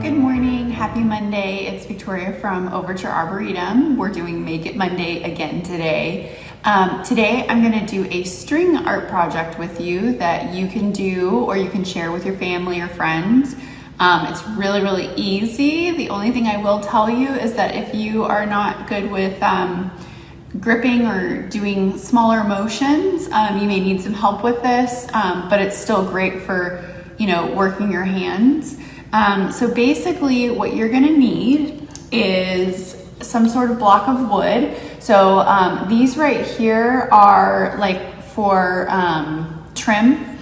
Good morning, happy Monday. It's Victoria from Overture Arboretum. We're doing Make It Monday again today. Today I'm going to do a string art project with you that you can do or you can share with your family or friends. It's really easy. The only thing I will tell you is that if you are not good with gripping or doing smaller motions, you may need some help with this, but it's still great for, working your hands. So basically what you're gonna need is some sort of block of wood. So these right here are like for trim.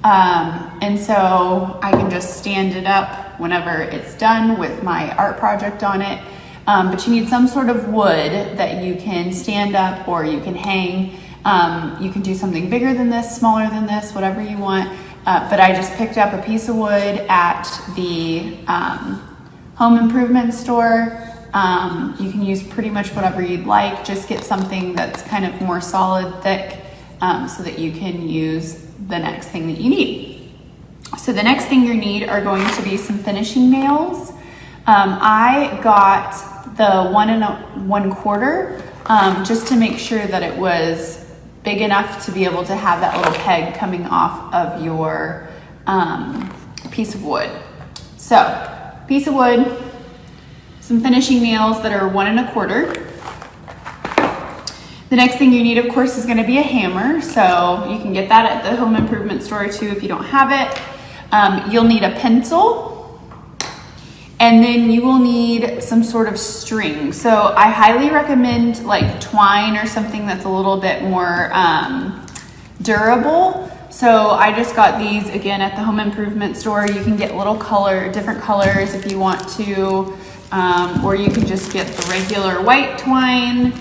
And so I can just stand it up whenever it's done with my art project on it. But you need some sort of wood that you can stand up or you can hang. You can do something bigger than this, smaller than this, whatever you want. But I just picked up a piece of wood at the home improvement store. You can use pretty much whatever you'd like. Just get something that's kind of more solid, thick, so that you can use the next thing that you need. So the next thing you need are going to be some finishing nails. I got the 1 1/4 just to make sure that it was big enough to be able to have that little peg coming off of your piece of wood. So, piece of wood, some finishing nails that are 1 1/4. The next thing you need, of course, is gonna be a hammer. So you can get that at the home improvement store too if you don't have it. You'll need a pencil. And then you will need some sort of string. So I highly recommend like twine or something that's a little bit more durable. So I just got these again at the home improvement store. You can get different colors if you want to, or you can just get the regular white twine.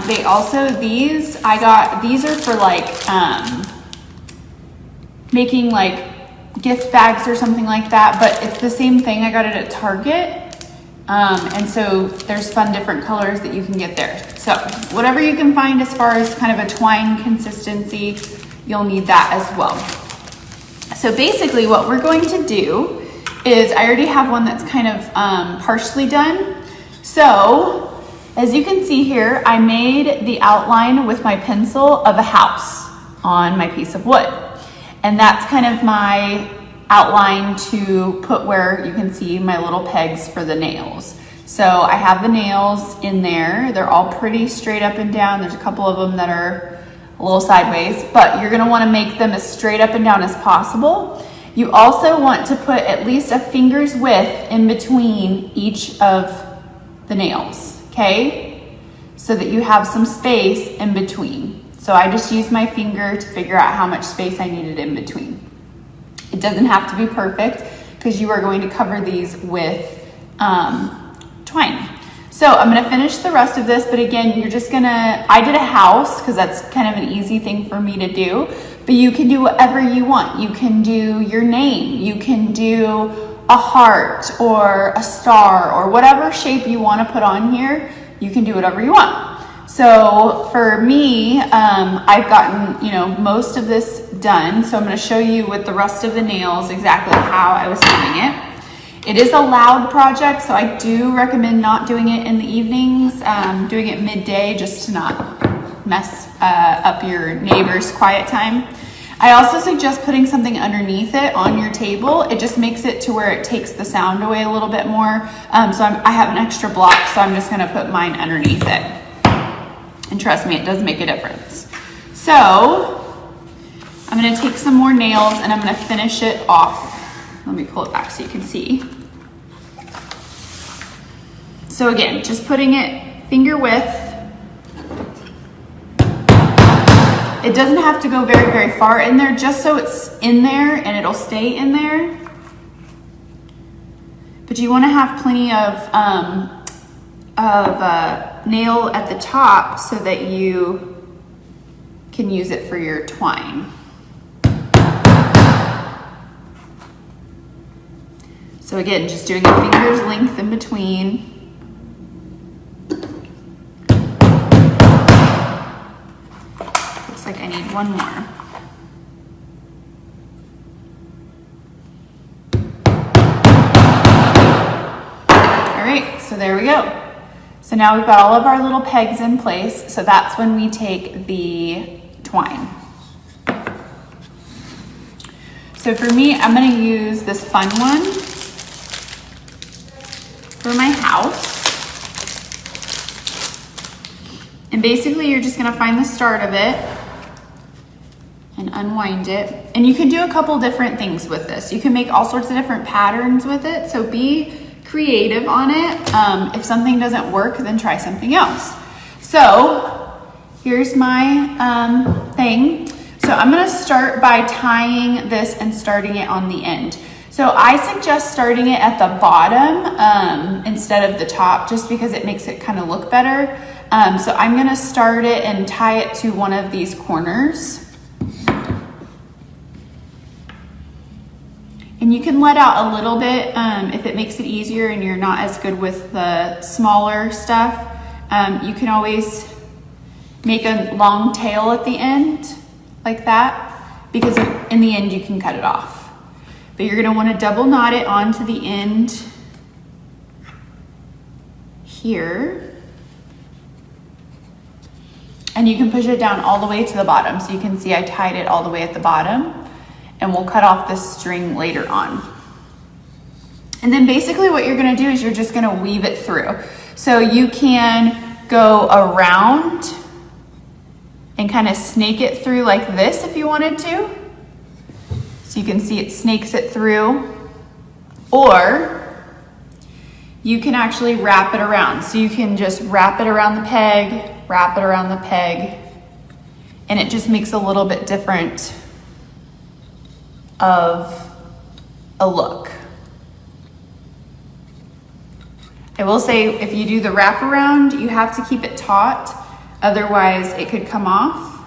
These are for like making like gift bags or something like that, but it's the same thing. I got it at Target. And so there's fun different colors that you can get there. So whatever you can find as far as kind of a twine consistency, you'll need that as well. So basically what we're going to do is, I already have one that's kind of partially done. So as you can see here, I made the outline with my pencil of a house on my piece of wood. And that's kind of my outline to put where you can see my little pegs for the nails. So I have the nails in there. They're all pretty straight up and down. There's a couple of them that are a little sideways, but you're gonna wanna make them as straight up and down as possible. You also want to put at least a finger's width in between each of the nails, okay? So that you have some space in between. So I just used my finger to figure out how much space I needed in between. It doesn't have to be perfect because you are going to cover these with twine. So I'm gonna finish the rest of this, but again, I did a house because that's kind of an easy thing for me to do, but you can do whatever you want. You can do your name, you can do a heart or a star or whatever shape you wanna put on here, you can do whatever you want. So for me, I've gotten, most of this done. So I'm going to show you with the rest of the nails exactly how I was doing it. It is a loud project, so I do recommend not doing it in the evenings, doing it midday just to not mess up your neighbor's quiet time. I also suggest putting something underneath it on your table. It just makes it to where it takes the sound away a little bit more. So I have an extra block, so I'm just going to put mine underneath it. And trust me, it does make a difference. So I'm gonna take some more nails and I'm gonna finish it off. Let me pull it back so you can see. So again, just putting it finger width. It doesn't have to go very far in there, just so it's in there and it'll stay in there. But you wanna have plenty of nail at the top so that you can use it for your twine. So again, just doing a finger's length in between. Looks like I need one more. so there we go. So now we've got all of our little pegs in place. So that's when we take the twine. So for me, I'm gonna use this fun one for my house. And basically you're just gonna find the start of it and unwind it. And you can do a couple different things with this. You can make all sorts of different patterns with it. So be creative on it. If something doesn't work, then try something else. So here's my thing. So I'm gonna start by tying this and starting it on the end. So I suggest starting it at the bottom instead of the top, just because it makes it kind of look better. So I'm gonna start it and tie it to one of these corners. And you can let out a little bit if it makes it easier and you're not as good with the smaller stuff. You can always make a long tail at the end like that, because in the end you can cut it off. But you're gonna wanna double knot it onto the end here. And you can push it down all the way to the bottom. So you can see I tied it all the way at the bottom, and we'll cut off this string later on. And then basically what you're gonna do is you're just gonna weave it through. So you can go around and kind of snake it through like this if you wanted to. So you can see it snakes it through. Or you can actually wrap it around. So you can just wrap it around the peg, wrap it around the peg, and it just makes a little bit different of a look. I will say if you do the wraparound, you have to keep it taut, otherwise it could come off.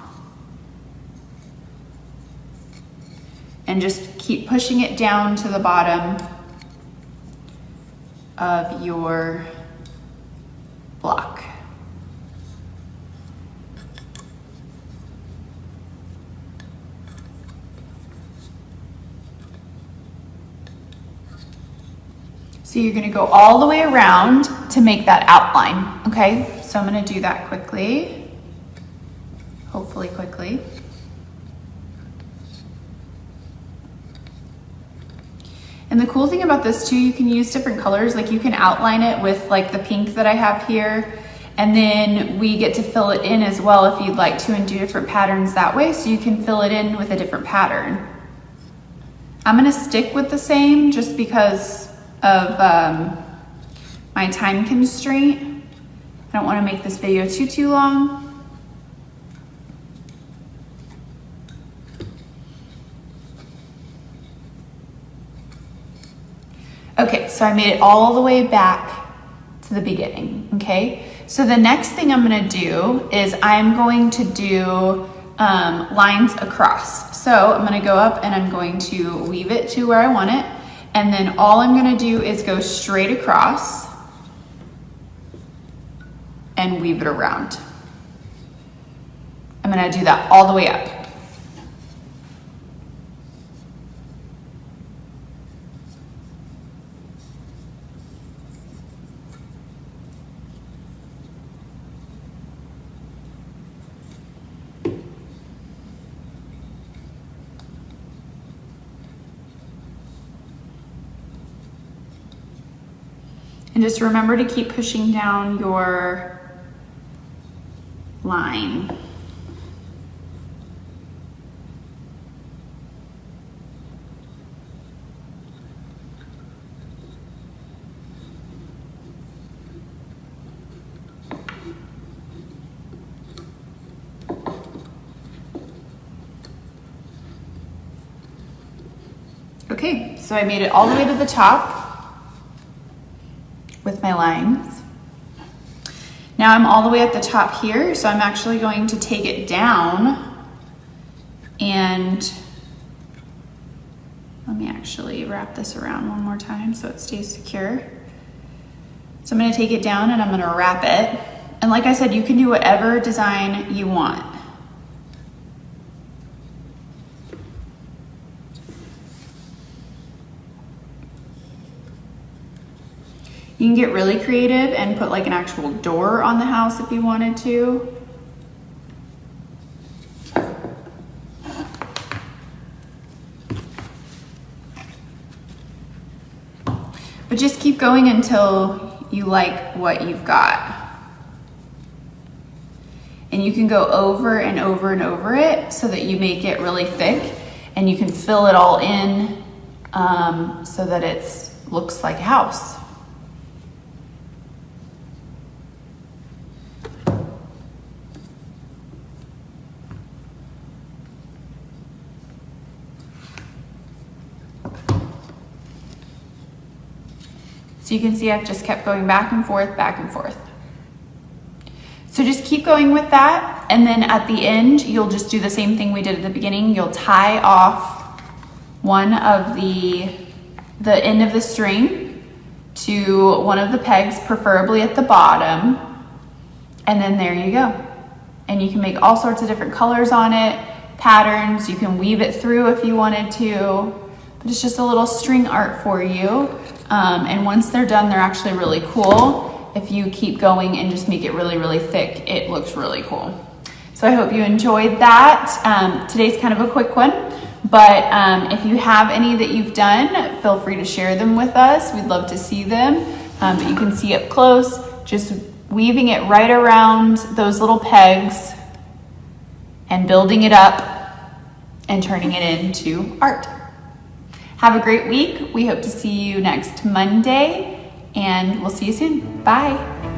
And just keep pushing it down to the bottom of your block. So you're gonna go all the way around to make that outline, okay? So I'm gonna do that quickly, hopefully quickly. And the cool thing about this too, you can use different colors. Like you can outline it with like the pink that I have here, and then we get to fill it in as well if you'd like to, and do different patterns that way. So you can fill it in with a different pattern. I'm gonna stick with the same just because of my time constraint. I don't wanna make this video too long. Okay, so I made it all the way back to the beginning, okay? So the next thing I'm gonna do is I'm going to do lines across. So I'm gonna go up and I'm going to weave it to where I want it. And then all I'm gonna do is go straight across and weave it around. I'm gonna do that all the way up. And just remember to keep pushing down your line. Okay, so I made it all the way to the top with my lines. Now I'm all the way at the top here, so I'm actually going to take it down and let me actually wrap this around one more time so it stays secure. So I'm gonna take it down and I'm gonna wrap it. And like I said, you can do whatever design you want. You can get really creative and put like an actual door on the house if you wanted to. But just keep going until you like what you've got. And you can go over and over and over it so that you make it really thick, and you can fill it all in so that it looks like a house. So you can see I've just kept going back and forth, back and forth. So just keep going with that, and then at the end, you'll just do the same thing we did at the beginning. You'll tie off one of the end of the string to one of the pegs, preferably at the bottom, and then there you go. And you can make all sorts of different colors on it, patterns. You can weave it through if you wanted to, but it's just a little string art for you. And once they're done, they're actually really cool. If you keep going and just make it really, really thick, it looks really cool. So I hope you enjoyed that. Today's kind of a quick one, but if you have any that you've done, feel free to share them with us. We'd love to see them. But you can see up close, just weaving it right around those little pegs and building it up and turning it into art. Have a great week. We hope to see you next Monday, and we'll see you soon. Bye.